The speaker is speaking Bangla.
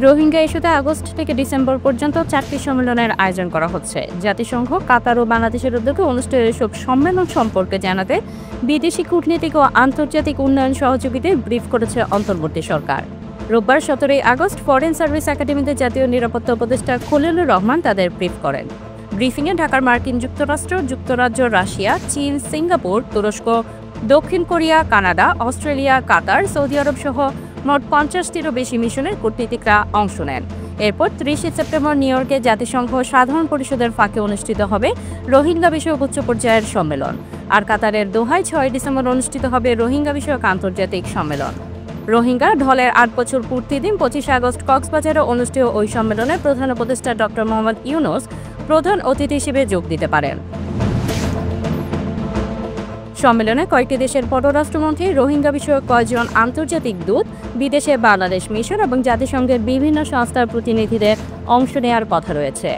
রোহিঙ্গা ইস্যুতে আগস্ট থেকে ডিসেম্বর পর্যন্ত 4টি সম্মেলনের আয়োজন করা হচ্ছে। জাতিসংঘ, কাতার ও বাংলাদেশের উদ্যোগে অনুষ্ঠিত এসব সম্মেলন সম্পর্কে জানাতে বিদেশি কূটনীতিক ও আন্তর্জাতিক উন্নয়ন সহযোগীদের ব্রিফ করেছে অন্তর্বর্তী সরকার। রোববার 17 আগস্ট ফরেন সার্ভিস একাডেমিতে জাতীয় নিরাপত্তা উপদেষ্টা খলিলুর রহমান তাদের ব্রিফ করেন। ব্রিফিংয়ে ঢাকার মার্কিন যুক্তরাষ্ট্র, যুক্তরাজ্য, রাশিয়া, চীন, সিঙ্গাপুর, তুরস্ক, দক্ষিণ কোরিয়া, কানাডা, অস্ট্রেলিয়া, কাতার, সৌদি আরব সহ মোট 50টিরও বেশি মিশনের কূটনীতিকরা অংশ নেন। এরপর 30 সেপ্টেম্বর নিউ ইয়র্কে জাতিসংঘ সাধারণ পরিষদের ফাঁকে অনুষ্ঠিত হবে রোহিঙ্গা বিষয়ক উচ্চ পর্যায়ের সম্মেলন। আর কাতারের দোহায় 6 ডিসেম্বর অনুষ্ঠিত হবে রোহিঙ্গা বিষয়ক আন্তর্জাতিক সম্মেলন। রোহিঙ্গা ঢলের 8 বছর পূর্তি দিন 25 আগস্ট কক্সবাজারে অনুষ্ঠিত ওই সম্মেলনে প্রধান উপদেষ্টা ডক্টর মোহাম্মদ ইউনূস প্রধান অতিথি হিসেবে যোগ দিতে পারেন। সম্মেলনে কয়েকটি দেশের পররাষ্ট্রমন্ত্রী, রোহিঙ্গা বিষয়ক কয়েকজন আন্তর্জাতিক দূত, বিদেশে বাংলাদেশ মিশন এবং জাতিসংঘের বিভিন্ন সংস্থার প্রতিনিধিদের অংশ নেওয়ার কথা রয়েছে।